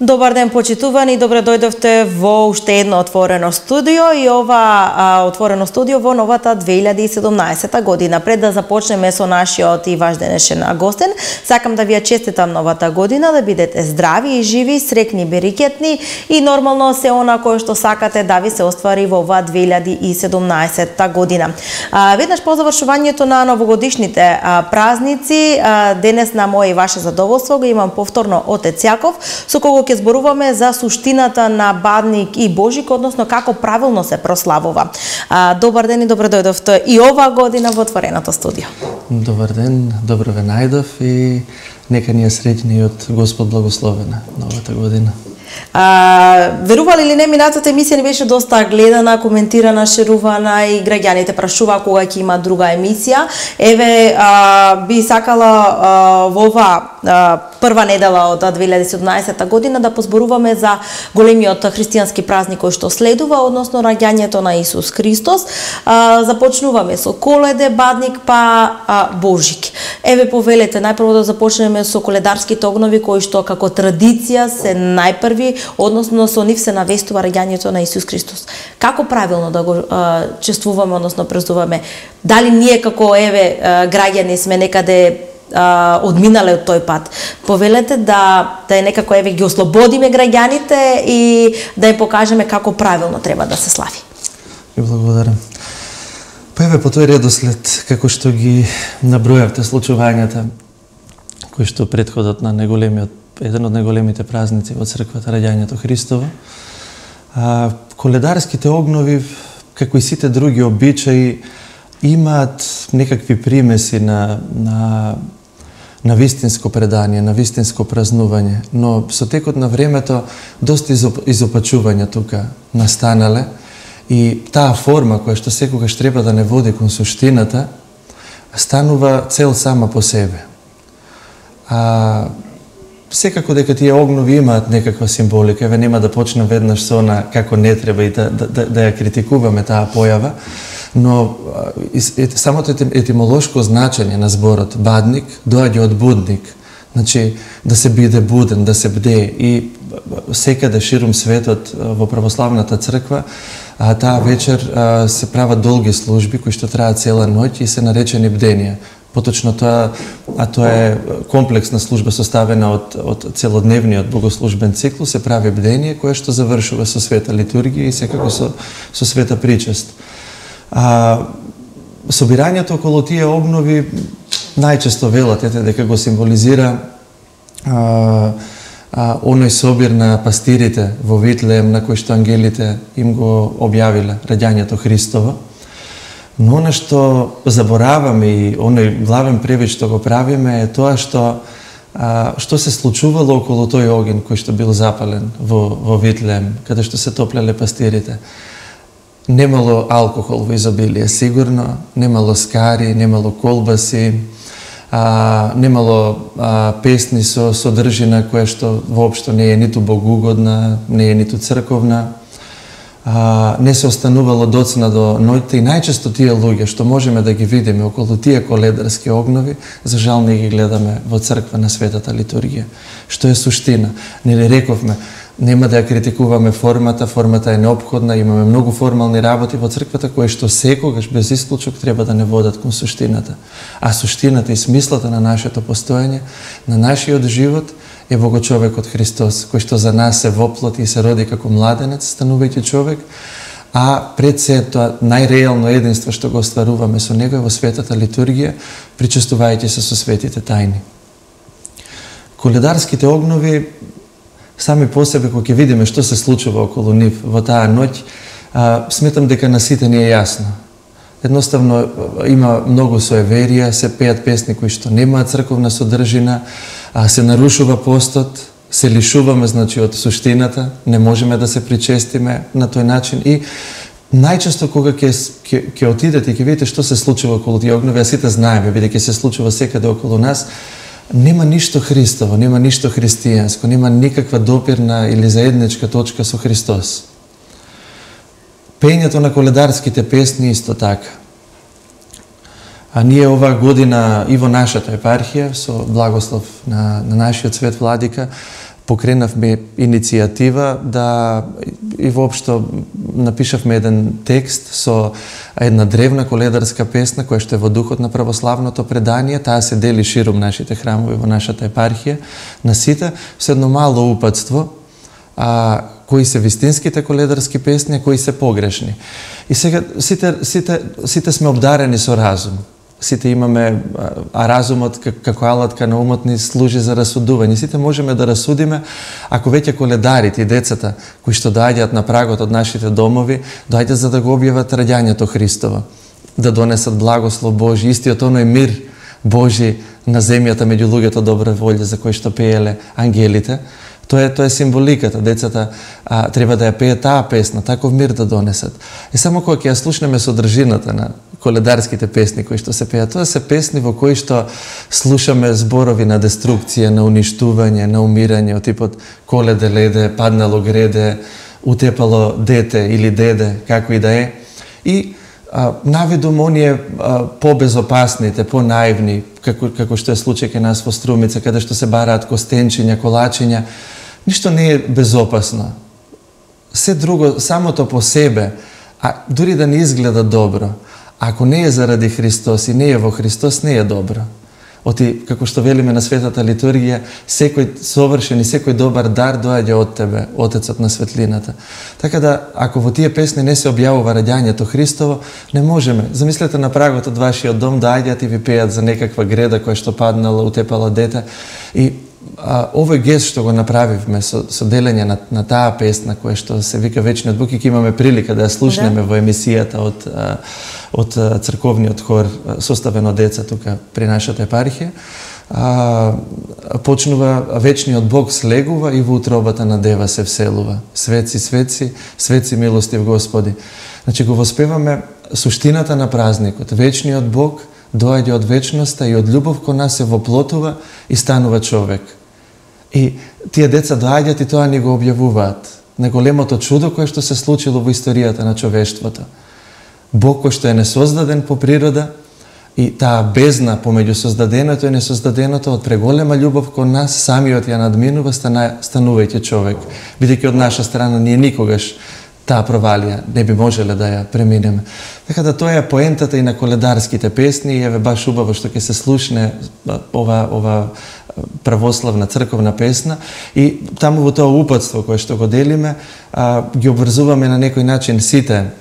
Добар ден, почитувани, добре дојдовте во уште едно отворено студио и ова отворено студио во новата 2017 година. Пред да започнеме со нашиот и ваш денешен гостен, сакам да ви ја честитам новата година, да бидете здрави и живи, срекни, берикетни и нормално се она кое што сакате да ви се оствари во оваа 2017 година. Веднаш по завршувањето на новогодишните празници, денес на моје и ваше задоволство го имам повторно отец Јаков, со кого ќе зборуваме за суштината на Бадник и Божик, односно како правилно се прославува. Добар ден и добре дојдовте и оваа година во отвореното студио. Добар ден, добро ве најдов и нека ни е среќни од Господ благословена новата година. Верували или не, минатата емисија не беше доста гледана, коментирана, шерувана и граѓаните прашуваа кога ќе има друга емисија. Еве, би сакала во оваа прва недела од 2017 година да позборуваме за големиот христијански празник кој што следува, односно раѓањето на Исус Христос. Започнуваме со Коледе, Бадник, па Божик. Еве, повелете, најпрво да започнеме со коледарските огнови кои што како традиција се најпрви, односно со нив се навестува раѓањето на Исус Христос. Како правилно да го чествуваме, односно празнуваме? Дали ние како граѓани сме некаде одминале од тој пат? Повелете да е некако ги ослободиме граѓаните и да им покажеме како правилно треба да се слави. Ви благодарам. Па по тој редослед, како што ги набројавте случувањата кои што претходат на еден од најголемите празници во црквата, раѓањето Христово, коледарските огнови, како и сите други обичаи, имаат некакви примеси на вистинско предание, на вистинско празнување, но со текот на времето доста изопачувања тука настанале и таа форма која што секогаш треба да не води кон суштината, станува цел сама по себе. Секако дека тие огнови имаат некаква символика, еве нема да почнем веднаш со она како не треба и да ја критикуваме таа појава, но самото етимолошко значење на зборот Бадник доаѓа од будник, значи да се биде буден, да се бде, и секаде ширум светот во православната црква таа вечер се прават долги служби кои што траат цела ноќ и се наречени бденија. Поточно тоа е комплексна служба составена од целодневниот богослужбен циклус, се прави бдение кое што завршува со света литургија и секако со света причест. Собирањето околу тие огнови најчесто велат дека го символизира оној собир на пастирите во Витлеем на кој што ангелите им го објавиле раѓањето Христово. Но оно што забораваме и оној главен превид што го правиме е тоа што се случувало околу тој огин кој што бил запален во Витлеем, каде што се топлеле пастирите. Немало алкохол во изобилие, сигурно, немало скари, немало колбаси, немало песни со содржина која што воопшто не е ниту богугодна, не е ниту црковна. Не се останувало доцна до ноќта и најчесто тие луѓе што можеме да ги видиме околу тие коледарски огнови, за жал не ги гледаме во црква на светата литургија. Што е суштина? Нели рековме, нема да ја критикуваме формата е неопходна, имаме многу формални работи во црквата кои што секогаш без исклучок треба да не водат кон суштината. А суштината и смислата на нашето постоење, на нашиот живот е во го човекот Христос, кој што за нас се воплоти и се роди како младенец, станувајќи човек, а пред се тоа најреално единство што го остваруваме со него е во светата литургија, причестувајќи се со светите тајни. Коледарските огнови сами по себе, кога ќе видиме што се случува околу нив во таа ноќ, сметам дека на сите ни е јасно. Едноставно има многу суеверија, се пеат песни кои што немаат црковна содржина, се нарушува постот, се лишуваме од суштината, не можеме да се причестиме на тој начин и најчесто кога ќе отидете и ќе видите што се случува околу тие огнови, а сите знаеме, бидејќи се случува секаде околу нас, нема ништо Христово, нема ништо христијанско, нема никаква допирна или заедничка точка со Христос. Пењето на коледарските песни исто така. А ние оваа година и во нашата епархија, со благослов на нашиот свет владика, покренавме иницијатива да и воопшто напишавме еден текст со една древна коледарска песна која што е во духот на православното предание. Таа се дели широм нашите храмови во нашата епархија на сите со едно мало упатство кои се вистинските коледарски песни, а кои се погрешни. И сега сите сме обдарени со разум. Сите имаме, а разумот како алатка на умот ни служи за расудување. Сите можеме да расудиме ако веќе коледарите и децата кои што доаѓаат на прагот од нашите домови, доаѓаат за да го објават раѓањето Христово, да донесат благослов Божи, истиот оној мир Божи на земјата меѓу луѓето добра волја за кои што пееле ангелите. Тоа е символиката. Децата треба да ја пеат таа песна, таков мир да донесат. И само кога ќе ја слушнеме содржината на коледарските песни кои што се пеат, тоа се песни во кои што слушаме зборови на деструкција, на уништување, на умирање, од типот коледе леде, паднало греде, утепало дете или деде, како и да е. И навидум оние побезопасните, понаивни, како што е случај кај нас во Струмица, каде што се бараат костенчиња, колачиња, ништо не е безопасно. Се друго, самото по себе, а дури да не изгледа добро, ако не е заради Христос и не е во Христос, не е добро. Оти, како што велиме на светата литургија, секој совршен и секој добар дар доаѓа од тебе, Отецот на светлината. Така да, ако во тие песни не се објавува раѓањето Христово, не можеме. Замислете на прагот од вашиот дом, доаѓаат и ви пеат за некаква греда која што паднала, утепала дете. И овој гест што го направивме со делење на таа песна која што се вика Вечниот Бог, и ќе имаме прилика да ја слушнеме во емисијата од црковниот хор составен од деца тука при нашата епархија, почнува Вечниот Бог слегува и во утробата на дева се вселува. Светци, светци, светци милостив Господи. Значи го воспеваме суштината на празникот. Вечниот Бог доаѓа од вечноста и од љубов кон нас се воплотува и станува човек. И тие деца доаѓаат и тоа ни го објавуваат на големото чудо кое што се случило во историјата на човештвото. Бог кој што е несоздаден по природа и таа бездна помеѓу создаденото и несоздаденото од преголема љубов кон нас самиот ја надминува станувајќи човек. Бидејќи од наша страна ние никогаш таа провалија не би можеле да ја преминеме. Така да тоа е поентата и на коледарските песни, и еве баш убаво што ќе се слушне ова православна црковна песна, и таму во тоа упатство кое што го делиме, ги обврзуваме на некој начин сите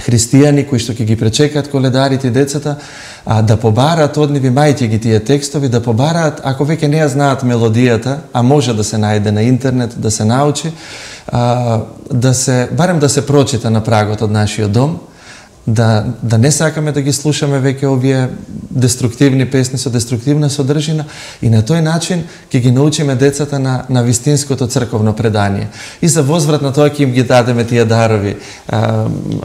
христијани кои што ќе ги пречекаат коледарите и децата, да побараат од нив, мајќи ги тие текстови, да побараат, ако веќе не ја знаат мелодијата, а може да се најде на интернет, да се научи, барем да се прочита на прагот од нашиот дом, да не сакаме да ги слушаме веќе овие деструктивни песни со деструктивна содржина, и на тој начин ќе ги научиме децата на вистинското црковно предание. И за возврат на тоа ќе им ги дадеме тие дарови,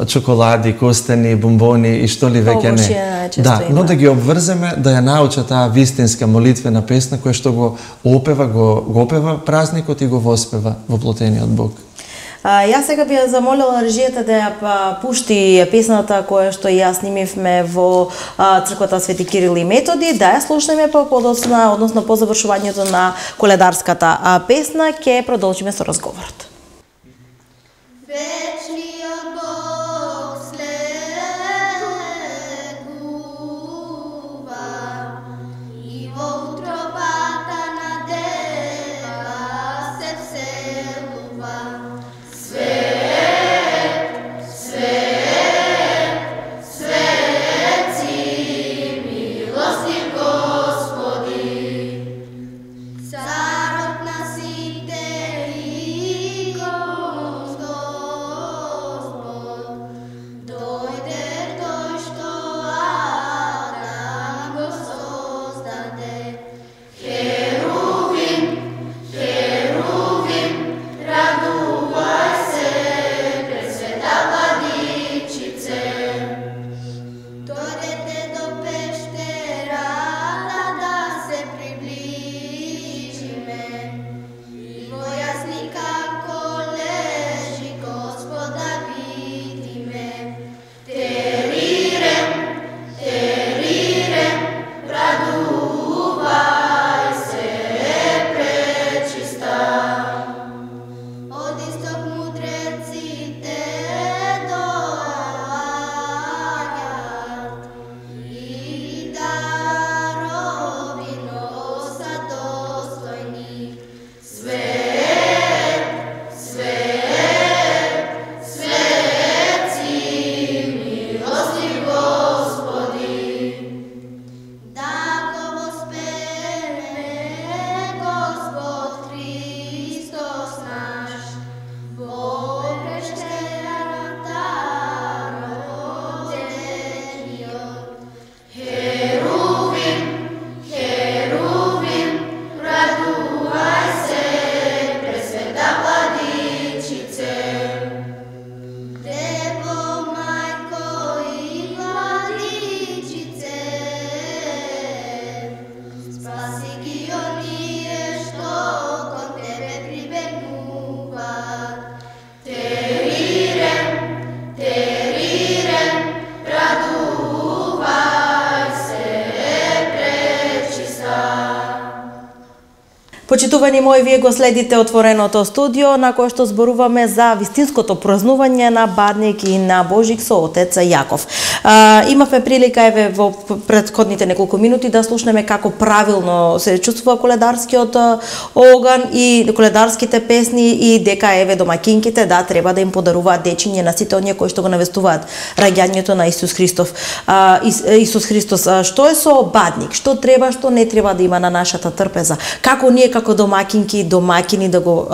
чоколади, костени, бомбони и што ли веќе не. Да, но да ги обврземе да ја научат таа вистинска молитвена песна која што го опева празникот и го воспева воплотениот Бог. Јас сега би ја замолила режијата да ја пушти песната која што ја снимивме во црквата Свети Кирил и Методи, да ја слушнеме подоцна, односно по завршувањето на коледарската песна, ќе продолжиме со разговорот. Вечниот Бог слегува и во утробата на дева се вселува. Царот на сите и Почитувани мои, вие го следите Отвореното студио, на кое што зборуваме за вистинското празнување на Бадник и на Божик со отец Јаков. Имавме прилика еве во претходните неколку минути да слушнеме како правилно се чувствува коледарскиот оган и коледарските песни и дека еве домакинките да треба да им подаруваат дечиња на сите оние кои што го навестуваат раѓањето на Исус Христов. Исус Христос, што е со Бадник? Што треба, што не треба да има на нашата трпеза? Како ние како домакинки и домакини да го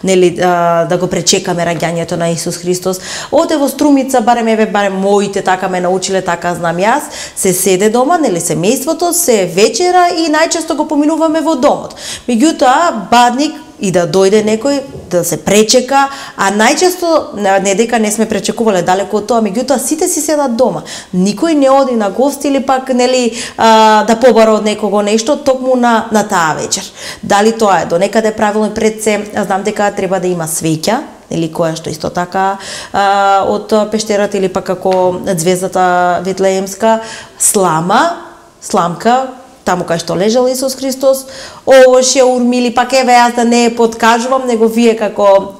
да го пречекаме раѓањето на Исус Христос? Оде во Струмица, барем моите така ме научиле, така знам јас, се седе дома, семејството, се вечера и најчесто го поминуваме во домот. Меѓутоа, Бадник и да дојде некој, да се пречека, а најчесто, не дека не сме пречекувале далеко од тоа, меѓутоа сите си седат дома. Никој не оди на гости или пак да побара од некого нешто токму на таа вечер. Дали тоа е до некаде правилно? Пред се, знам дека треба да има свеќа, или која што исто така од пештерата или пак како звездата Ветлеемска, сламка, таму кај што лежал Исус Христос, овоше урмили, пак еве јас да не подкажувам, него вие како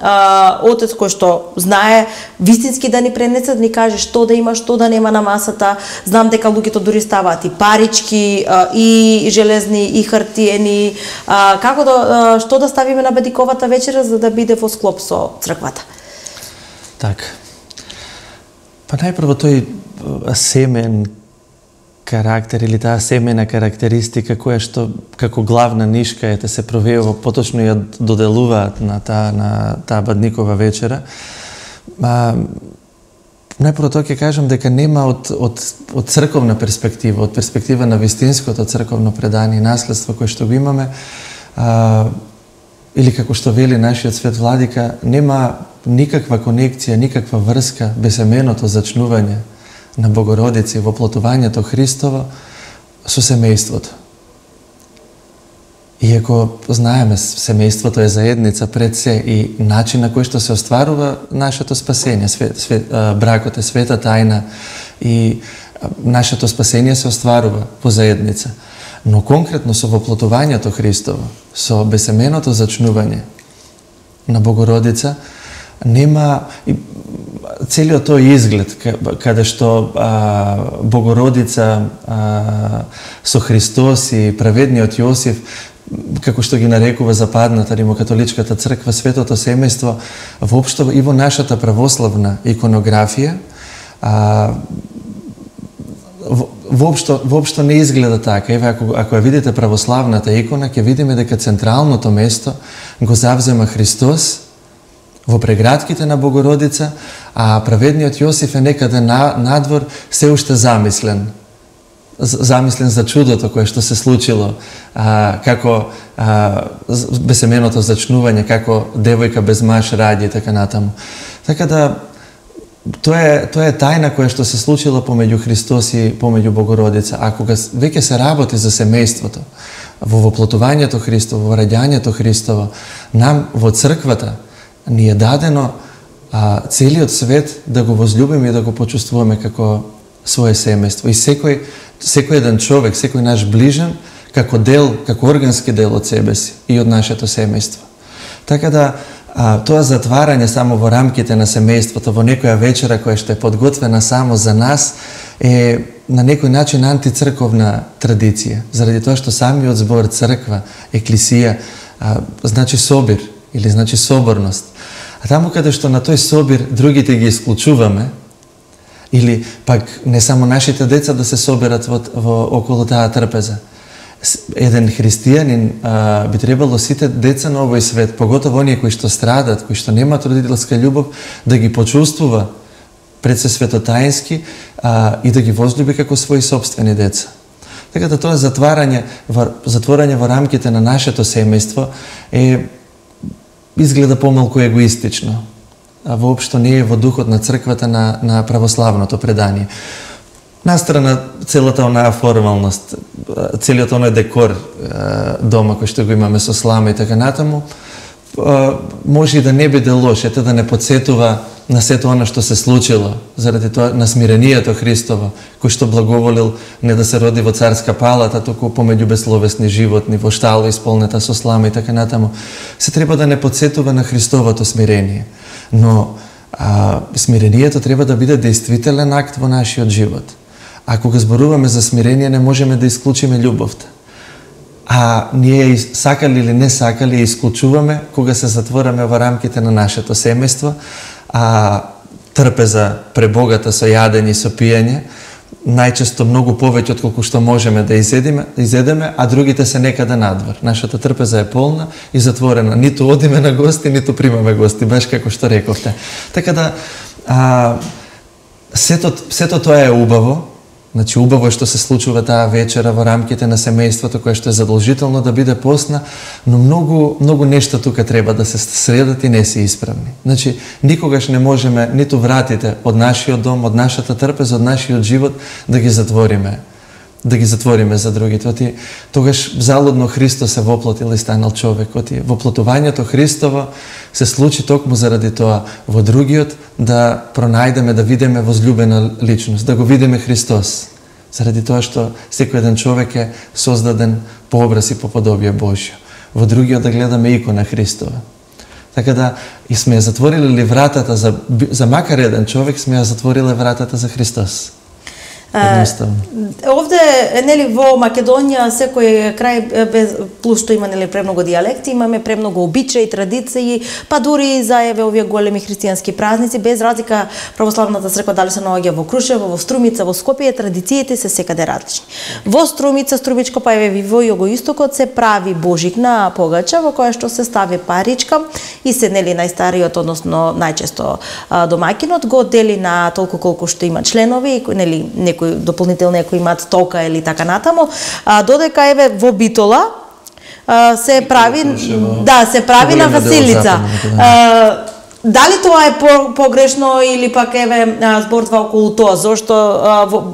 отец кој што знае вистински да ни пренесе, да ни каже што да има, што да нема на масата. Знам дека луѓето дури ставаат и парички, и железни, и хартиени, како да што да ставиме на Бадиковата вечера за да биде во склоп со црквата. Така. Па најпрво тој семен карактер или таа семена карактеристика која што како главна нишка се провеува, поточно ја доделуваат на таа Бадникова вечера. Најпрво тоа ќе кажам дека нема од црковна перспектива, од перспектива на вистинското црковно предание и наследство кое што го имаме, или како што вели нашиот свет владика, нема никаква конекција, никаква врска без семеното зачнување на Богородица и воплотувањето Христово со семејството. Иако знаеме, семејството е заедница пред се и начин на кој што се остварува нашето спасение, бракот е света тајна и нашето спасение се остварува во заедница. Но конкретно со воплотувањето Христово, со безсеменото зачнување на Богородица, нема целиот тој изглед каде што Богородица со Христос и праведниот Јосиф, како што ги нарекува западната римокатоличката црква, светото семејство, воопшто и во нашата православна иконографија, воопшто не изгледа така. Еве, ако ја видите православната икона, ќе видиме дека централното место го завзема Христос во прегратките на Богородица, а праведниот Јосиф е некаде надвор, се уште замислен за чудото кое што се случило, како безсеменото зачнување, како девојка без маж раѓа и така натаму. Така да, тоа е тајна која што се случила помеѓу Христос и помеѓу Богородица. А кога веќе се работи за семејството, во воплотувањето Христово, во раѓањето Христово, нам во црквата ни е дадено целиот свет да го возлюбиме и да го почувствуваме како свое семејство. И секој еден човек, секој наш ближен, како дел, како органски дел од себе си и од нашето семејство. Така да, тоа затварање само во рамките на семејството, во некоја вечера која што е подготвена само за нас, е на некој начин антицрковна традиција. Заради тоа што самиот збор црква, еклисија, значи собир, или значи соборност. А таму каде што на тој собир другите ги исклучуваме, или пак не само нашите деца да се соберат во околу таа трпеза. Еден христијанин би требало сите деца на овој свет, поготово оние кои што страдат, кои што немаат родителска љубов, да ги почувствува пред се светотаински и да ги возлюби како своји собствени деца. Така да тоа затворање во рамките на нашето семејство изгледа помалку егоистично. Воопшто не е во духот на црквата на православното предание. Настрана целата онаа формалност, целиот оној декор дома кој што го имаме со слама и така натаму, може и да не биде лош, да не подсетува на сето она што се случило, заради тоа на смирението Христово, кој што благоволил не да се роди во царска палата, туку помеѓу безсловесни животни, во штала исполнета со слама и така натаму, се треба да не подсетува на Христовото смирение. Но смирението треба да биде действителен акт во нашиот живот. А кога зборуваме за смирение, не можеме да исклучиме љубовта. А ние сакали или не сакали, исклучуваме кога се затвораме во рамките на нашето семејство, а трпеза пребогата со јадење и со пиење, најчесто многу повеќе од колку што можеме да изедеме, а другите се некаде надвор. Нашата трпеза е полна и затворена. Ниту одиме на гости, ниту примаме гости, баш како што рековте. Така да, сето тоа е убаво. Значи, убаво е што се случува таа вечера во рамките на семејството, кое што е задолжително да биде постна, но многу нешта тука треба да се средат и не се исправни. Значи, никогаш не можеме ниту вратите од нашиот дом, од нашата трпеза, од нашиот живот да ги затвориме за другите. Тогаш залудно Христос се воплотил и станал човек. Воплотувањето Христово се случи токму заради тоа во другиот да пронајдеме, да видиме возлюбена личност, да го видиме Христос. Заради тоа што секој еден човек е создаден по образ и по подобие Божјо. Во другиот да гледаме икона Христова. Така да и сме ја затворили ли вратата за макар еден човек, сме ја затвориле вратата за Христос. Овде, нели, во Македонија секој крај, плюс што има, нели, премногу дијалекти, имаме премногу обичаи, традиции, па дури за овие големи христијански празници, без разлика православната црква дали се наоѓа во Крушево, во Струмица, во Скопје, традициите се секаде различни. Во Струмица, Струмичко, па еве во југоистокот се прави божикна погача во која што се стави паричка и се, нели, најстариот, односно најчесто домаќинот го дели на толку колку што има членови, нели, некои дополнителни кои имаат тока или така натаму, додека еве во Битола се прави, се прави на Василица. Дали тоа е погрешно или пак еве зборува околу тоа, зошто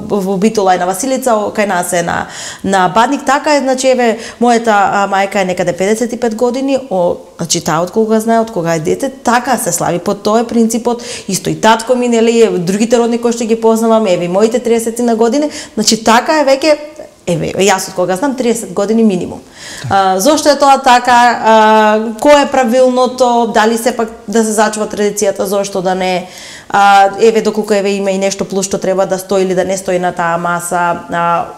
во Битола е на Василица, кај нас е на Бадник, така е, значи еве мојата мајка е некаде 55 години, значи таа од кога знае, од кога е дете, така се слави, по тоа е принципот, исто и татко ми, нели, другите родни кои што ги познавам, еве моите 30 на години, значи така е веќе. Еве, јас од кога знам 30 години минимум. Зошто е тоа така? Кое е правилното? Дали сепак да се зачува традицијата, зошто да не? Еве, доколку еве има и нешто плюс што треба да стои или да не стои на таа маса.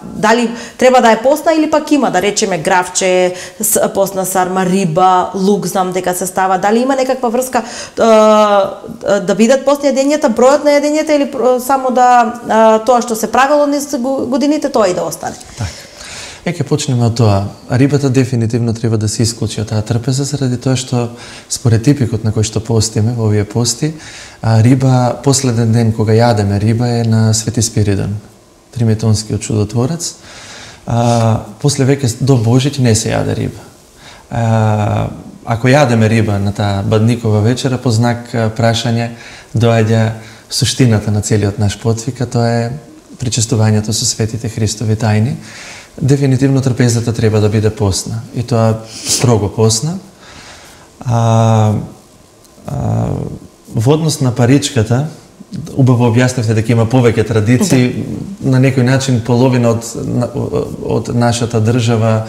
Дали треба да е постна или пак има, да речеме, гравче, постна сарма, риба, лук, знам дека се става. Дали има некаква врска да бидат постни јадењата, бројот на јадењата или само да тоа што се правило низ годините, тоа и да остане? Така. Ќе почнеме од тоа. Рибата дефинитивно треба да се исклучи од таа трпеза, заради тоа што според типикот на кој што постиме во овие пости, риба, последен ден кога јадеме риба е на Свети Спиридон, Триметонскиот чудотворец. После веќе до Божиќ не се јаде риба. Ако јадеме риба на таа Бадникова вечера, по знак прашање доаѓа суштината на целиот наш подвиг, а тоа е причестувањето со светите Христови тајни. Дефинитивно трпезата треба да биде постна, и тоа строго постна. Во однос на паричката, убаво објаснивте дека има повеќе традиции, на некој начин половина од нашата држава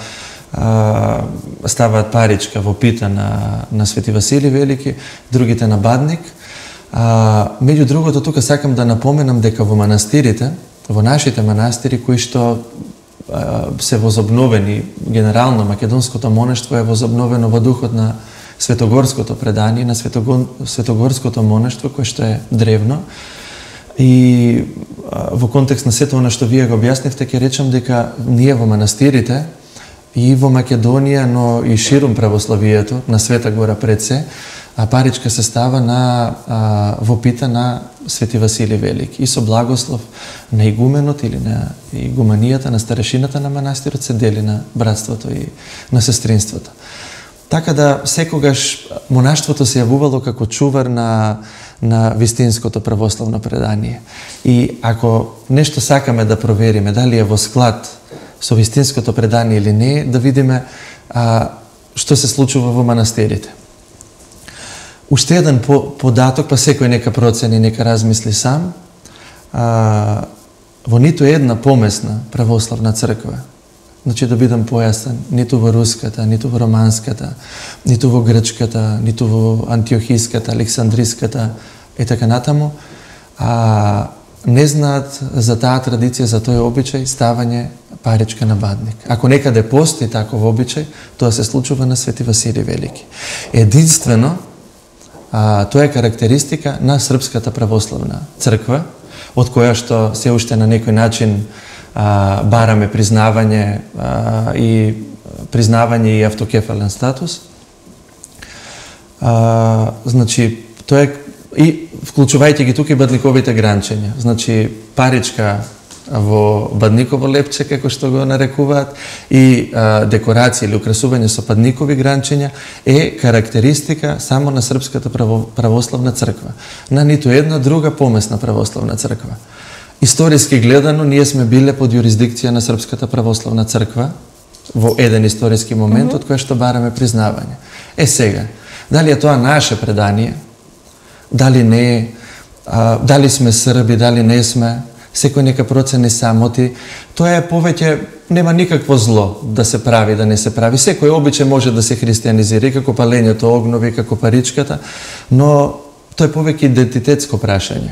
ставаат паричка во пита на Свети Василий Велики, другите на Бадник. Меѓу другото, тука сакам да напоменам дека во манастирите, во нашите манастири кои што се возобновени, генерално македонското монаштво е возобновено во духот на светогорското предание, на светогорското монаштво, кое што е древно. И во контекст на сето она што вие го објаснивте, ќе речам дека ние во манастирите и во Македонија, но и ширум православието, на Света Гора пред се, паричка се става во пита на Свети Василий Велики и со благослов на игуменот или на игуманијата, на старешината на манастирот се дели на братството и на сестринството. Така да секогаш монаштвото се јавувало како чувар на вистинското православно предание. И ако нешто сакаме да провериме дали е во склад со вистинското предание или не, да видиме што се случува во манастирите. Уште еден податок, па секој нека процени, нека размисли сам. Во ниту една помесна православна црква, значи да бидам појасен, ниту во руската, ниту во романската, ниту во грчката, ниту во антиохиската, александриската и така натаму, не знаат за таа традиција, за тој обичај ставање паричка на бадник. Ако некаде постои таков обичај, тоа се случува на Свети Василий Велики. Единствено, тоа е карактеристика на Српската православна црква, од која што се уште на некој начин бараме признавање и автокефален статус. Значи, тоа е и вклучувајќи ги тука и бадниковите гранчења. Значи, паричка во бадниково лепче, како што го нарекуваат, и декорација или украсување со бадникови гранчења е карактеристика само на Српската православна црква. На ниту една друга помесна православна црква. Историски гледано, ние сме биле под јурисдикција на Српската православна црква во еден историски момент, од кој што бараме признавање. Сега, дали е тоа наше предание, дали не е, дали сме Срби, дали не сме, секој нека процени самоти, тоа е повеќе, нема никакво зло да се прави, да не се прави. Секој обичај може да се христијанизира, како палењето огнови, како паричката, но тоа е повеќе идентитетско прашање.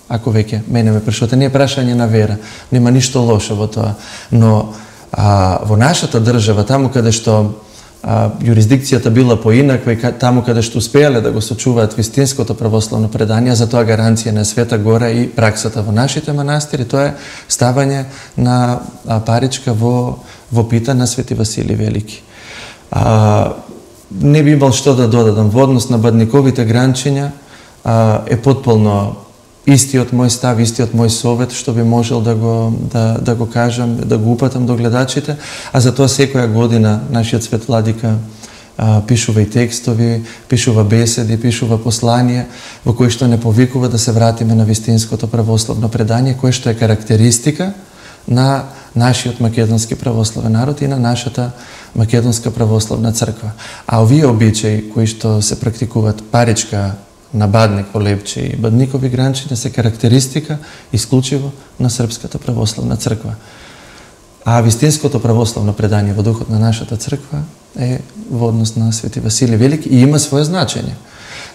Ако веќе мене ме прашувате, не е прашање на вера, нема ништо лошо во тоа, но во нашата држава, таму каде што јурисдикцијата била поинаква и таму каде што успеале да го сочуваат вистинското православно предание, за тоа гаранција на Света Гора и праксата во нашите манастири, тоа е ставање на паричка во пита на Свети Василий Велики. Не би имал што да додадам. Во однос на бадниковите гранчења е потполно истиот мој став, истиот мој совет, што би можел да го кажам, да го упатам до гледачите, а за тоа секоја година нашиот свет владика пишува и текстови, пишува беседи, пишува посланија, во кои што не повикува да се вратиме на вистинското православно предание, кое што е карактеристика на нашиот македонски православен народ и на нашата македонска православна црква. А овие обичаи кои што се практикуваат, паричка на бадник во лепче и бадникови гранчења, се карактеристика исклучиво на Српската православна црква. А вистинското православно предание во духот на нашата црква е во однос на Свети Василий Велики и има свое значење.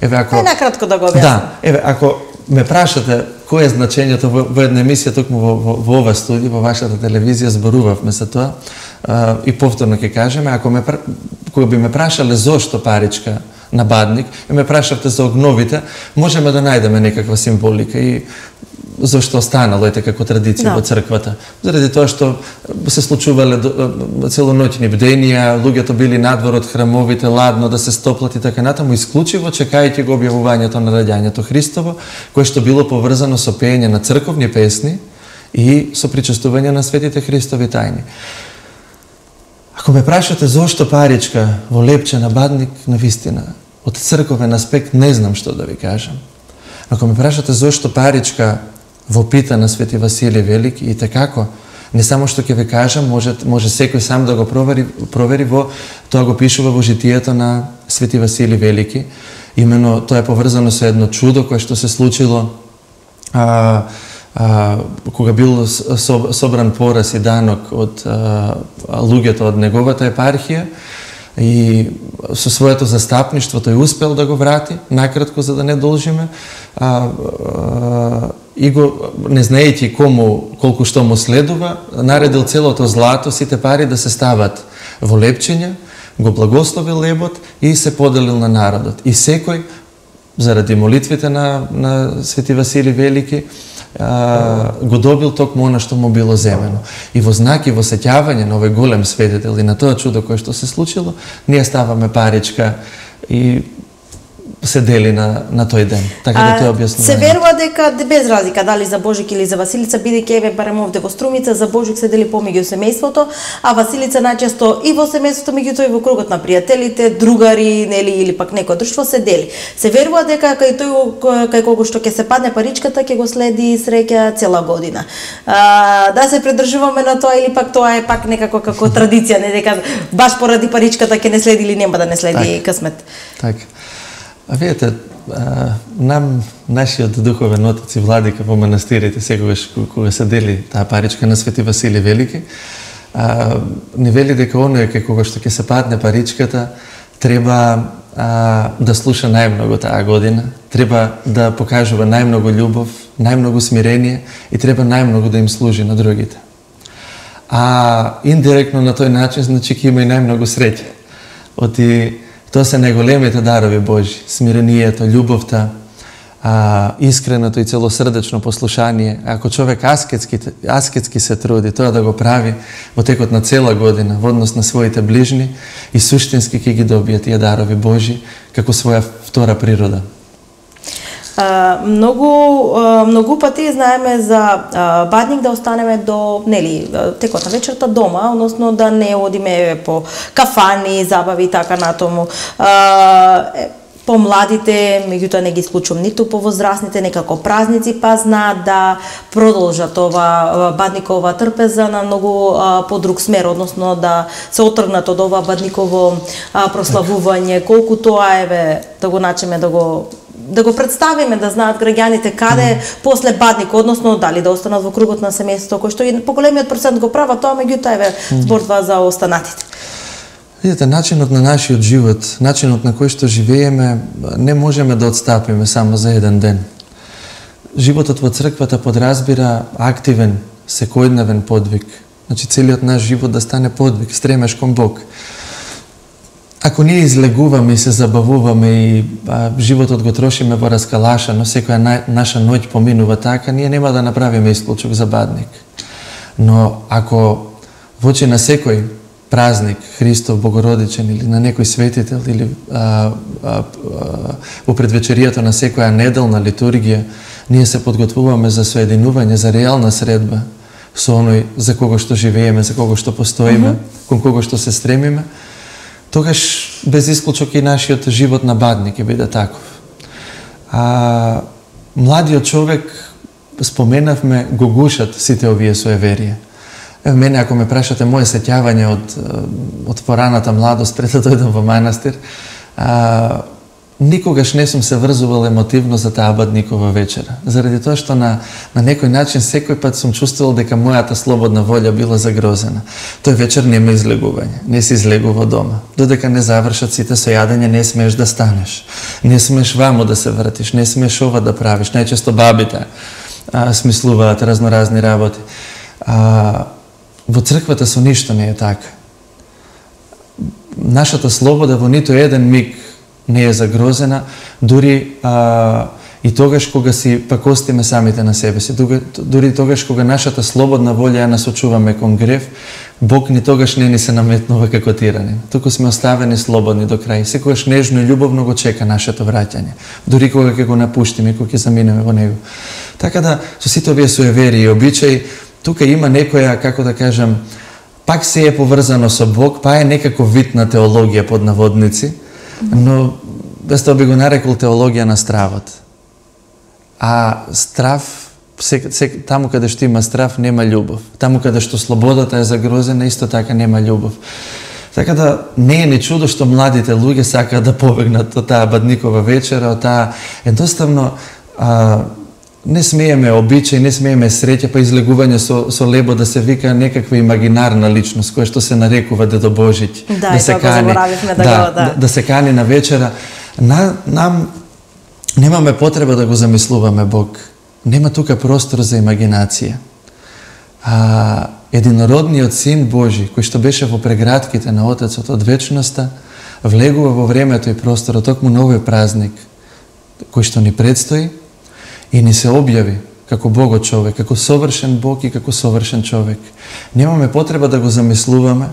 Накратко да го објаснам. Да, ако ме прашате кој е значењето во една емисија токму во ова студија, во вашата телевизија, зборувавме за тоа и повторно ќе кажеме, кога би ме прашале зошто паричка на бадник, и ме прашавте за огновите, можеме да најдеме некаква символика и зашто останало ете како традиција во црквата. Заради тоа што се случувале целоноќни бденија, луѓето били надвор од храмовите, ладно да се стоплат и така натаму, исклучиво чекајќи го објавувањето на раѓањето Христово, кое што било поврзано со пеење на црковни песни и со причестување на светите Христови тајни. Ако ме прашате зошто паричка во лепче на бадник, на вистина, од црковен аспект не знам што да ви кажам. Ако ме прашате зошто паричка во пита на Свети Василий Велики, и такако, не само што ќе ви кажам, може секој сам да го провери тоа го пишува во житието на Свети Василий Велики. Имено тоа е поврзано со едно чудо кое што се случило кога бил собран пораз и данок од луѓето од неговата епархија, и со своето застапништво тој успел да го врати, накратко за да не должиме, и го, не знаејќи колку што му следува, наредил целото злато, сите пари да се стават во лепчења, го благословил лебот и се поделил на народот. И секој, заради молитвите на Свети Василий Велики, го добил токму она што му било земено. И во знак и во сеќавање на овој голем свидетел и на тоа чудо кое што се случило, ние ставаме паричка и се дели на тој ден. Така да тоа објаснување. Се верува дека без разлика дали за Божик или за Василица, бидејќи еве барем овде во Струмица за Божик се дели помеѓу семејството, а Василица најчесто и во семејството, меѓутоа и во кругот на пријателите, другари, нели, или пак некој друштво се дели. Се верува дека кај кого што ќе се падне паричката ќе го следи среќа цела година. Да се придржуваме на тоа или пак тоа е пак некако како традиција, не дека баш поради паричката ќе не следи или нема да не следи късмет. Така. А видите, нашиот духовен отец и владика во манастирите, секогаш кога се дели таа паричка на Свети Василий Велики, не вели дека оној кога што ќе се падне паричката, треба да слуша најмногу таа година, треба да покажува најмногу љубов, најмногу смирение и треба најмногу да им служи на другите. А индиректно на тој начин, значи ќе има и најмногу среќа. Тоа се најголемите дарови Божи, смирението, љубовта, искреното и целосрдечно послушание. Ако човек аскетски се труди тоа да го прави во текот на цела година во однос на своите ближни, и суштински ќе ги добие тие дарови Божи како своја втора природа. Многу пати знаеме за бадник да останеме до текот на вечерта дома, односно да не одиме по кафани, забави и така натаму. По младите, меѓутоа не ги исклучувам ниту по возрастните, некако празници па знаат да продолжат ова бадникова трпеза на многу подруг смер, односно да се отргнат од ова бадниково прославување, колку тоа да го начеме да го представиме, да знаат граѓаните каде после бадник, односно дали да останат во кругот на семејството, кој што и поголемиот процент го права тоа, меѓутоа зборува за останатите. Видите, начинот на нашиот живот, начинот на кој што живееме, не можеме да отстапиме само за еден ден. Животот во црквата подразбира активен, секојдневен подвиг. Значи, целиот наш живот да стане подвиг, стремеш кон Бог. Ако ние излегуваме и се забавуваме и животот го трошиме во раскалаша, но секоја наша ноќ поминува така, ние нема да направиме исклучок за бадник. Но ако во очи на секој празник, Христов Богородичен или на некој светител или во предвечеријата на секоја неделна литургија, ние се подготвуваме за соединување, за реална средба со оној за кого што живееме, за кого што постоиме, кон кого што се стремиме, тогаш без исклучок и нашиот живот на бадник ќе биде таков. Младиот човек, споменавме, го гушат сите овие суеверија. Мене, ако ме прашате моje сеќавање од пораната младост пред да дојдам во манастир, никогаш не сум се врзувал емотивно за таа бадникова вечера. Заради тоа што на некој начин секој пат сум чувствувал дека мојата слободна волја била загрозена. Тој вечер нема излегување, не се излегува дома. Додека не завршат сите со јадење, не смееш да станеш. Не смееш вамо да се вртиш, не смееш ова да правиш. Најчесто бабите смислуваат разноразни работи. Во црквата со ништо не е така. Нашата слобода во ниту еден миг не е загрозена, дури и тогаш кога си пакостиме самите на себе си, дури тогаш кога нашата слободна волја ја насочуваме кон грев, Бог ни тогаш не ни се наметнува како тиранин. Туку сме оставени слободни до крај. Секогаш нежно и љубовно го чека нашето враќање, дури кога ќе го напуштиме, кога ќе заминеме во него. Така да, со сите овие суеверии и обичаи, тука има некоја, како да кажам, пак се е поврзано со Бог, па е некако вид на теологија под наводници, но без тоа би го нарекол теологија на стравот. А страв, таму каде што има страв, нема љубов. Таму каде што слободата е загрозена, исто така нема љубов. Така да не е ни чудо што младите луѓе сакаат да побегнат од таа бадникова вечера, од таа едноставно не смееме обичај, не смееме среќа, па излегување со лебо да се вика некаква имагинарна личност која што се нарекува Дедо Божиќ, да се кани, да се кани на вечера. Нам немаме потреба да го замислуваме Бог. Нема тука простор за имагинација. Единородниот Син Божи, кој што беше во прегратките на Отецот од вечноста, влегува во времето и просторот токму на овој празник, кој што ни предстои, и ни се објави како Богот човек, како совршен Бог и како совршен човек. Немаме потреба да го замислуваме,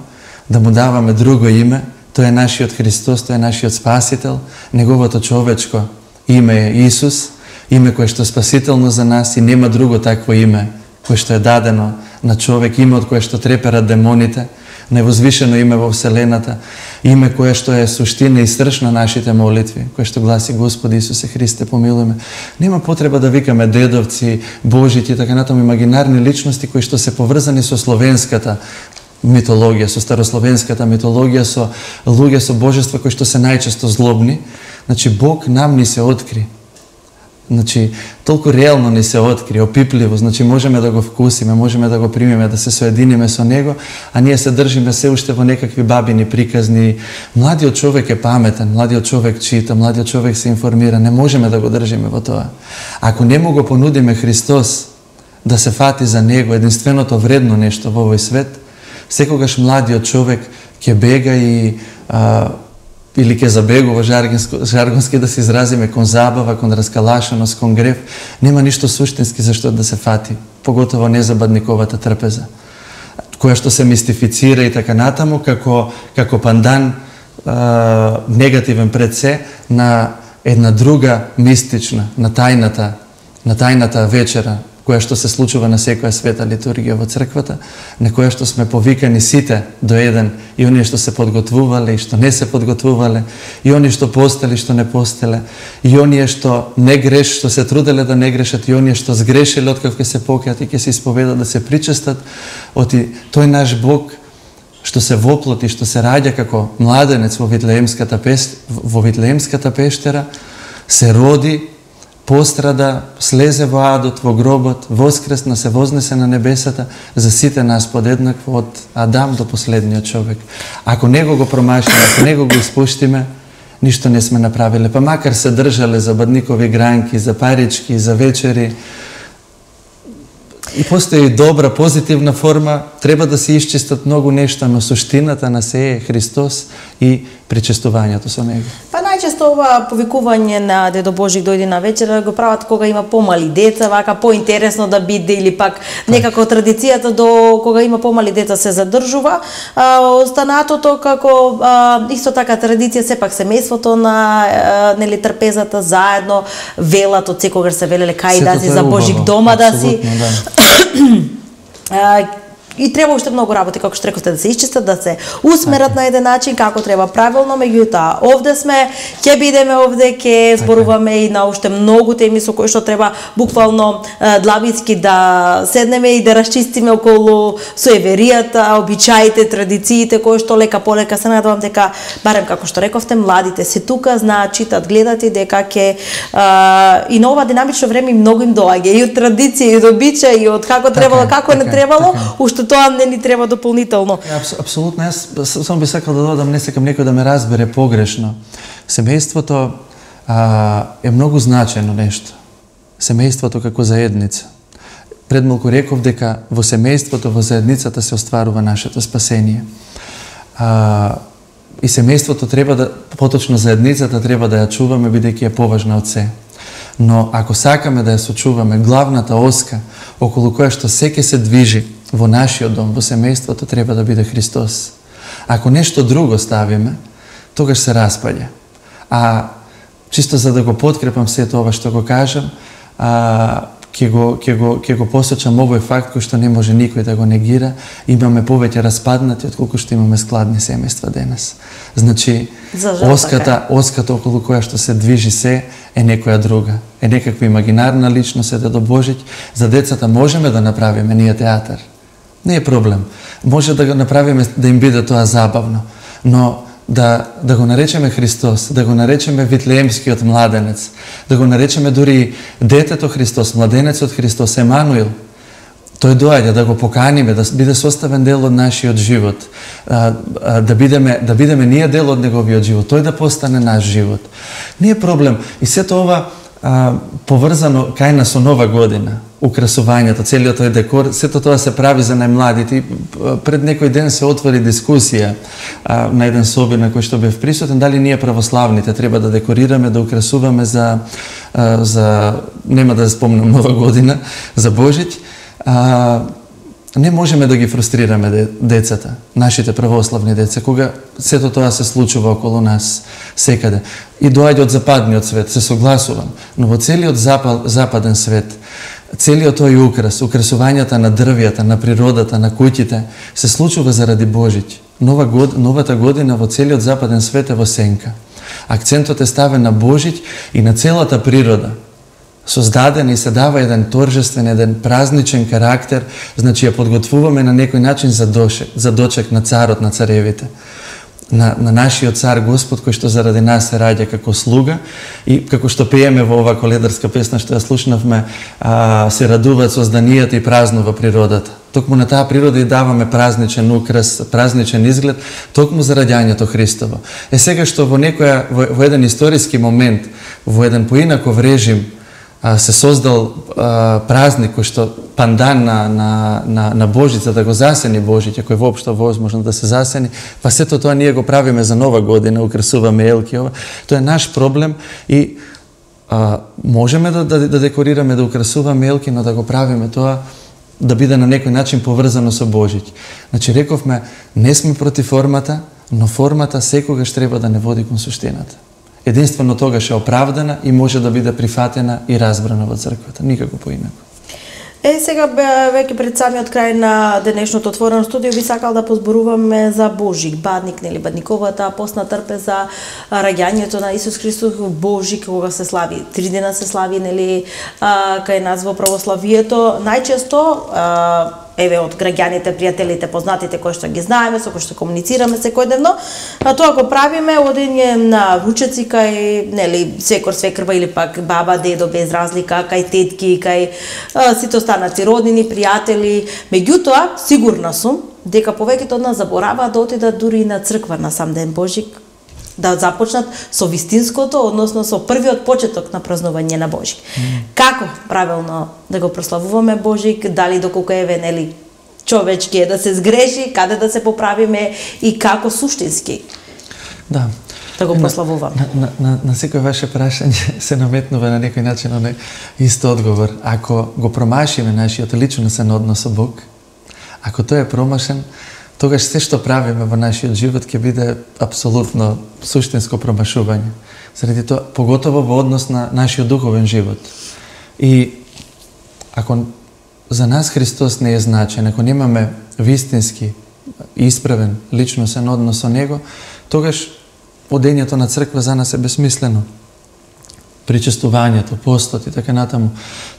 да му даваме друго име. Тој е нашиот Христос, тој е нашиот Спасител. Неговото човечко име е Исус, име кое што е спасително за нас и нема друго такво име кое што е дадено на човек, име од кое што треперат демоните, највозвишено име во Вселената, име кое што е суштина и срж на нашите молитви, кое што гласи Господи Исусе Христе, помилуј ме. Нема потреба да викаме дедовци, Божити и така натаму имагинарни личности кои што се поврзани со словенската митологија, со старословенската митологија, со луѓе со божества кои што се најчесто злобни, Значи Бог нам ни се откри. Значи, толку реално ни се откри, опипливо, значи можеме да го вкусиме, можеме да го примиме, да се соединиме со него, а ние се држиме се уште во некакви бабини приказни. Младиот човек е паметен, младиот човек чита, младиот човек се информира, не можеме да го држиме во тоа. Ако не му го понудиме Христос, да се фати за него, единственото вредно нешто во овој свет, секогаш младиот човек ќе бега и или ќе забегува жаргонски да се изразиме кон забава, кон раскалашеност, кон грев, нема ништо суштински за што да се фати, поготово не за бадниковата трпеза, која што се мистифицира и така натаму како пандан негативен пред се на една друга мистична, на тајната вечера, која што се случува на секоја света литургија во црквата, на која што сме повикани сите до еден, и оние што се подготвувале, и што не се подготвувале, и оние што постеле, и што не постеле, и оние што не греш, што се труделе да не грешат, и оние што сгрешиле откако ќе се покајат и ќе се исповедат да се причестат, оти тој наш Бог што се воплоти, што се раѓа како младенец во Витлеемската пештера, се роди, пострада, слезе во адот, во гробот, воскресна, се вознесе на небесата за сите нас подеднакво од Адам до последниот човек. Ако него го промашиме, ако него го испуштиме, ништо не сме направиле. Па макар се држале за бадникови гранки, за парички, за вечери, и постои добра, позитивна форма, треба да се исчистат многу нешта, но суштината на се е Христос и причестувањето со него. Па најчесто ова повикување на Дедо Божик дојди на вечера го прават кога има помали деца, вака поинтересно да биде, или пак некако традицијата до кога има помали деца се задржува. Останатото како исто така традиција, сепак семејството на нели трпезата заедно, велат од секогаш се велеле кај да си за Божик дома да си. И треба уште многу работи, како што рековте, да се исчистат, да се усмерат на еден начин, како треба правилно, меѓутоа овде сме, ќе бидеме овде, ќе зборуваме и на уште многу теми со кои што треба буквално длабицки да седнеме и да расчистиме околу суеверијата, обичаите, традициите, кои што лека полека се надевам дека, барем како што рековте, младите се тука, знаат, читат, гледат и дека ќе и на ова динамично време многу им доаѓа и од традиција, и од обичаи, и од како требало, како не требало, уште тоа не ни треба дополнително. Апсолутно, јас само би сакал да додам, не сакам некој да ме разбере погрешно. Семејството е многу значено нешто. Семејството како заедница. Пред малку реков дека во семејството, во заедницата се остварува нашето спасение. И семејството треба да, поточно заедницата треба да ја чуваме, бидејќи е поважна од се. Но ако сакаме да ја сочуваме, главната оска околу која што секој се движи во нашиот дом, во семејството, треба да биде Христос. Ако нешто друго ставиме, тогаш се распаѓа. Чисто за да го подкрепам сето ова што го кажам, ќе го посочам овој факт кој што не може никој да го негира. Имаме повеќе распаднати отколку што имаме складни семејства денес. Значи, оската околу која што се движи се е некоја друга. Е некаква имагинарна личност, е Дедо Божик. За децата можеме да направиме ние театар. Не е проблем. Може да го направиме да им биде тоа забавно. Но да го наречеме Христос, да го наречеме Витлеемскиот младенец, да го наречеме дури детето Христос, младенецот Христос, Емануил. Тој доаѓа, да го поканиме, да биде составен дел од нашиот живот, да бидеме ние дел од неговиот живот, тој да постане наш живот. Не е проблем. И сето ова поврзано кај нас со Нова година, украсувањето, целиот тој декор, сето тоа се прави за најмладите. Пред некој ден се отвори дискусија на еден соби на кој што бев присутен, дали ние православните треба да декорираме, да украсуваме за нема да спомнам Нова година, за Божич. Не можеме да ги фрустрираме децата, нашите православни деца, кога сето тоа се случува околу нас секаде. И доаѓа од западниот свет, се согласувам, но во целиот западен свет, целиот тој украсувањата на дрвјата, на природата, на куќите, се случува заради Божич. Новата година во целиот западен свет е во сенка. Акцентот е ставен на Божич и на целата природа. Создаден и се дава еден торжествен, еден празничен карактер, значи ја подготвуваме на некој начин за дочек на царот, на царевите. на нашиот цар Господ, кој што заради нас се раѓа како слуга и како што пееме во оваа коледарска песна што ја слушнавме, се радуваат созданијата и празнува природата. Токму на таа природа и даваме празничен украс, празничен изглед, токму за раѓањето Христово. Сега што во еден историски момент, во еден поинаков режим, се создал празник кој што пандан на Божица, да го засени Божиќа, кој воопшто возможно да се засени, па сето тоа ние го правиме за Нова година, украсуваме елки, тоа е наш проблем и можеме да декорираме, да украсуваме елки, но да го правиме тоа да биде на некој начин поврзано со Божиќ. Значи, рековме, не сме против формата, но формата секогаш треба да не води кон суштината. Единствено тогаш е оправдана и може да биде прифатена и разбрана во црквата, никако поинако. Сега веќе пред самиот крај на денешното отворено студио би сакал да позборуваме за Божик, Бадник, нели, Бадниковата постна трпеза, раѓањето на Исус Христос, Божик, кога се слави, 3 дена се слави, нели, кај нас во православието. Најчесто од граѓаните, пријателите, познатите кои што ги знаеме, со кои што комуницираме секојдневно, тоа го правиме одење на ручеци кај, нели, свекор, свекрва или пак баба, дедо, без разлика, кај тетки, кај сите останати роднини, пријатели. Меѓутоа, сигурна сум дека повеќето од нас забораваат да отидат дури и на црква на сам ден Божик, да започнат со вистинското, односно со првиот почеток на празнување на Божик. Како правилно да го прославуваме Божик, дали доколку нели, човечки е да се сгреши, каде да се поправиме и како суштински да го прославуваме? На секој ваше прашање се наметнува на некој начин оној исто одговор. Ако го промашиме нашиот личностен однос со Бог, ако тој е промашен, тогаш се што правиме во нашиот живот ќе биде апсолутно суштинско промашување. Заради тоа, поготово во однос на нашиот духовен живот. И ако за нас Христос не е значен, ако немаме вистински, исправен личностен однос со Него, тогаш одењето на црква за нас е бесмислено. Причестувањето, постот и така натаму.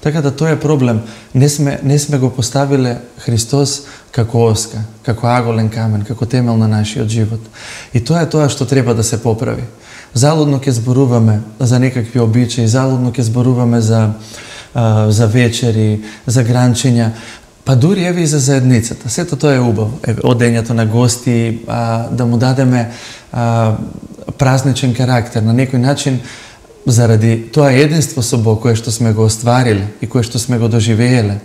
Така да тој е проблем. Не сме го поставиле Христос како оска, како аголен камен, како темел на нашиот живот. И тоа е тоа што треба да се поправи. Залудно ќе зборуваме за некакви обичаи, залудно ќе зборуваме за вечери, за гранчиња, па дури еве и за заедницата. Сето тоа е убаво. Одењето на гости, да му дадеме празничен карактер, на некој начин заради тоа единство со Бог кое што сме го оствариле и кое што сме го доживееле,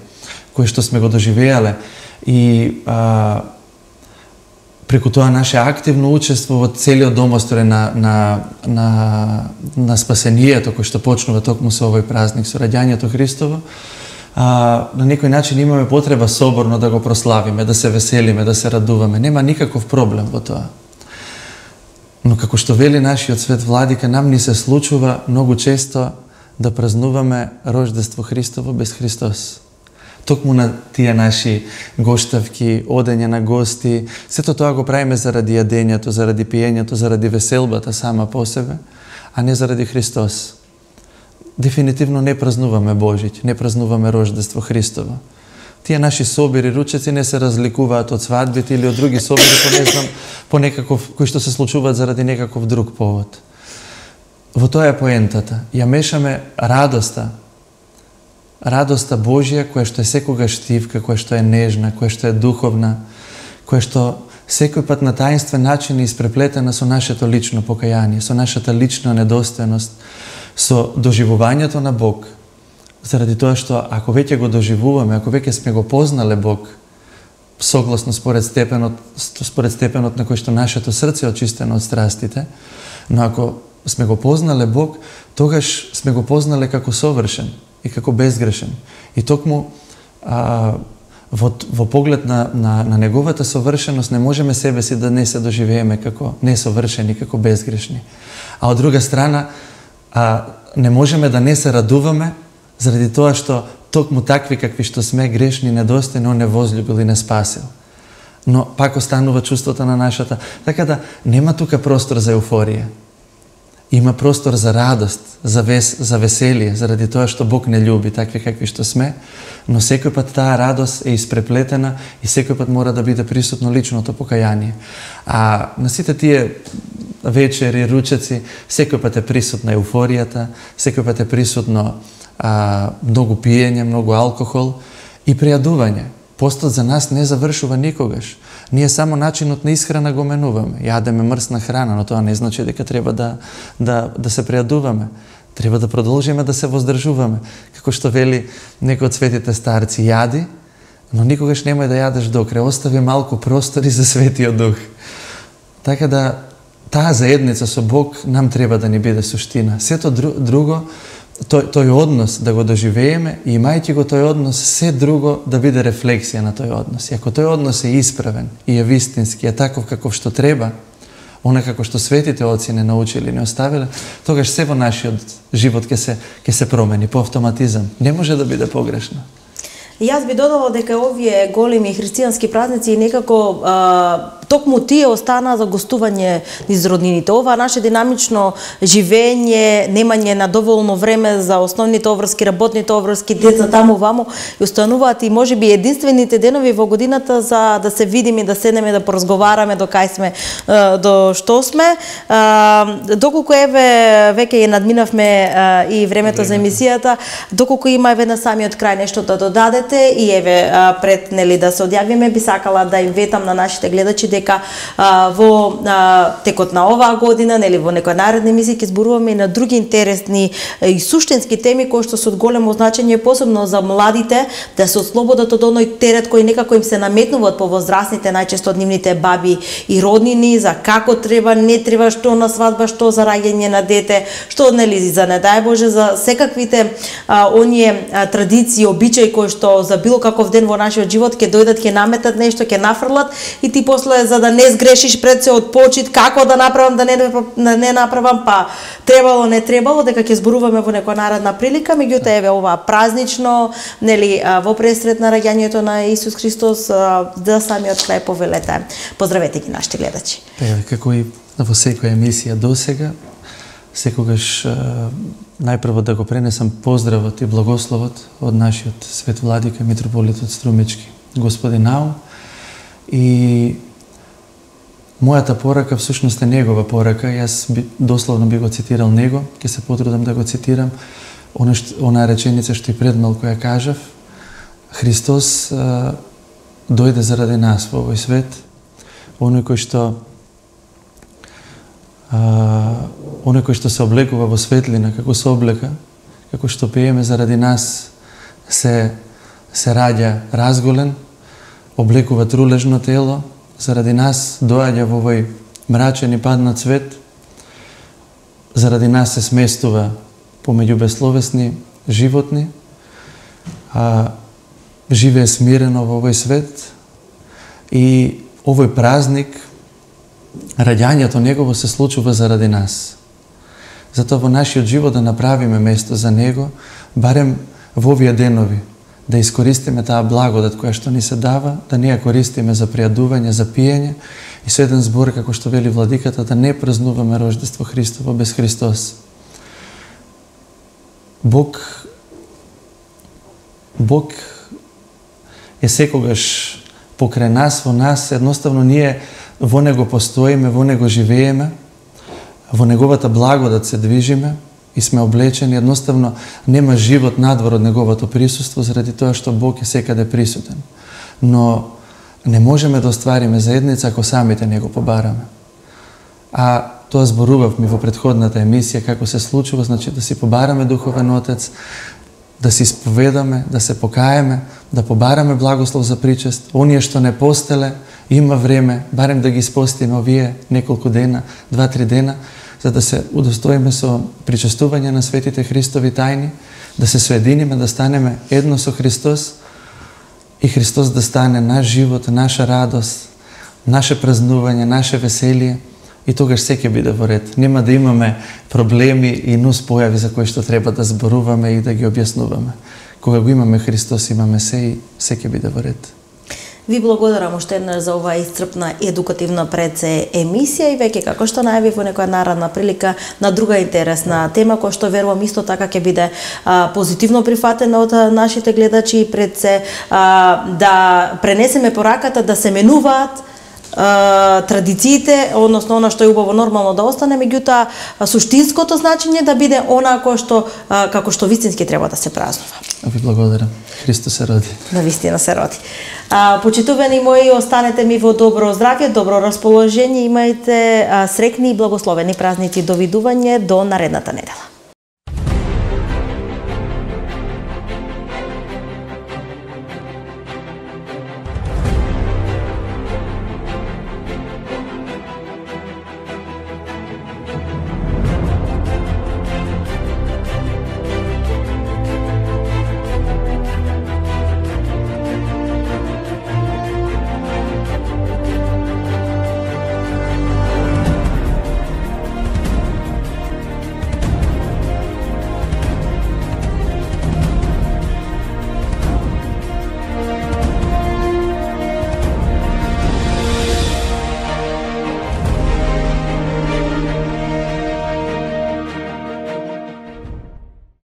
и преку тоа наше активно учество во целиот домострој на спасението кој што почнува токму со овој празник, со раѓањето Христово, на некој начин имаме потреба соборно да го прославиме, да се веселиме, да се радуваме. Нема никаков проблем во тоа. Но како што вели нашиот свет владика, нам ни се случува многу често да празнуваме рождество Христово без Христос. Токму на тие наши гоштавки, одење на гости, сето тоа го правиме заради јадењето, заради пиењето, заради веселбата сама по себе, а не заради Христос. Дефинитивно не празнуваме Божиќ, не празнуваме рождество Христово. Тие наши собири, ручеци не се разликуваат од свадбите или од други собири, по некаков, кои што се случуваат заради некаков друг повод. Во тоа е поентата. Ја мешаме радоста Божија, која што е секогаш тивка, која што е нежна, која што е духовна, која што секој пат на таинствен начин е испреплетена со нашето лично покаяние, со нашата лична недостојност, со доживувањето на Бог. Заради тоа што ако веќе го доживуваме, ако веќе сме го познале Бог, согласно според степенот на кој што нашето срце е очистено од страстите, но ако сме го познале Бог, тогаш сме го познале како совршен и како безгрешен. И токму во поглед на неговата совршеност не можеме себе си да не се доживееме како несовршени, како безгрешни. А од друга страна, не можеме да не се радуваме заради тоа што токму такви какви што сме, грешни, недостојни, он не возлюбил и не спасил. Но пак останува чувството на нашата. Така да нема тука простор за еуфорија. Има простор за радост, за веселие, заради тоа што Бог не љуби такви какви што сме, но секој пат таа радост е испреплетена и секој пат мора да биде присутно личното покаяние. А на сите тие вечери, ручеци, секој пат е присутна еуфоријата, секој пат е присутно многу пиење, многу алкохол и пријадување. Постот за нас не завршува никогаш. Ние само начинот на исхрана го менуваме. Јадеме мрсна храна, но тоа не значи дека треба да се пријадуваме. Треба да продолжиме да се воздржуваме. Како што вели некој од светите старци, јади, но никогаш немој да јадеш докрај, остави малку простори за Светиот Дух. Така да таа заедница со Бог нам треба да ни биде суштина. Сето друго, тој однос да го доживееме и имајќи го тој однос, се друго да биде рефлексија на тој однос. И ако тој однос е исправен и е вистински, е таков каков што треба, она како што светите оци не научили, не оставиле, тогаш се во нашиот живот ќе се промени по автоматизам. Не може да биде погрешно. И јас би додала дека овие големи христијански празници некако токму тие остана за гостување низ роднините. Ова наше динамично живење, немање на доволно време за основните обврски, работните обврски, деца таму вамо, и остануваат и можеби единствените денови во годината за да се видиме, да седнеме, да поразговараме до кај сме, до што сме. Доколку еве веќе ја надминавме и времето за емисијата, доколку има еве на самиот крај нешто да додадете и еве пред да се одјавиме, би сакала да им ветам на нашите гледачи дека во текот на оваа година, во некоја наредна емисија ќе зборуваме и на други интересни и суштински теми кои што се од големо значење, посебно за младите, да се ослободат од оној терет кој некако им се наметнуваат по возрастните, најчесто од нивните баби и роднини, за како треба, не треба, што на свадба, што за раѓање на дете, што за не дај Боже, за секаквите оние традиции, обичаи кои што за било каков ден во нашиот живот ќе дојдат, ќе наметат нешто, ќе нафрлат и ти после за да не сгрешиш пред се од почит, како да направам, да не направам, па требало, не требало, дека ќе зборуваме во некоја наредна прилика, меѓутоа еве ова празнично, во пресрет на раѓањето на Исус Христос, да самиот крај повелете. Поздравете ги нашите гледачи. Како и во секоја емисија досега, секогаш најпрво да го пренесам поздравот и благословот од нашиот свет владика митрополитот Струмички, господин Наум, и мојата порака всушност е негова порака. Јас дословно би го цитирал него, ќе се потрудам да го цитирам она реченица што и пред малку ја кажав. Христос дојде заради нас во овој свет, оној кој што се облекува во светлина, како се облека, како што пееме заради нас, се раѓа разголен, облекува трулежно тело, заради нас доаѓа во овој мрачен и паднат свет, заради нас се сместува помеѓу бессловесни животни, живее смирено во овој свет и овој празник, раѓањето негово се случува заради нас. Затоа во нашиот живот да направиме место за него, барем во овие денови, да искористиме таа благодат која што ни се дава, да не ја користиме за пријадување, за пиење и со еден збор, како што вели владиката, да не празнуваме рождество Христово без Христос. Бог е секогаш покрај нас, во нас, едноставно ние во него постоиме, во него живееме, во неговата благодат се движиме и сме облечени, едноставно нема живот надвор од неговото присуство, заради тоа што Бог е секаде присутен. Но не можеме да оствариме заедница ако самите не го побараме. А тоа зборувавме во претходната емисија, како се случува, значи да си побараме Духовен Отец, да се исповедаме, да се покаеме, да побараме благослов за причест. Оние што не постеле, има време, барем да ги испостиме овие неколку дена, 2-3 дена, за да се удостоиме со причестување на светите Христови тајни, да се соединиме, да станеме едно со Христос и Христос да стане наш живот, наша радост, наше празнување, наше веселие, и тогаш се ќе биде во ред. Нема да имаме проблеми и нус појави за кои што треба да зборуваме и да ги објаснуваме. Кога го имаме Христос, имаме се и се ќе биде во ред. Ви благодарам уште еднаш за оваа исцрпна едукативна предсе емисија и веќе како што најавив во некоја наредна прилика на друга интересна тема која што верувам исто така ќе биде позитивно прифатена од нашите гледачи и пред се да пренесеме пораката да се менуваат традициите, односно она што е убаво нормално да остане, меѓутоа суштинското значење да биде она кој што како што вистински треба да се празнува. Ви благодарам. Христос се роди. На вистина се роди. Почитувани мои, останете ми во добро здравје, добро расположение, имајте среќни и благословени празници. Довидување до наредната недела.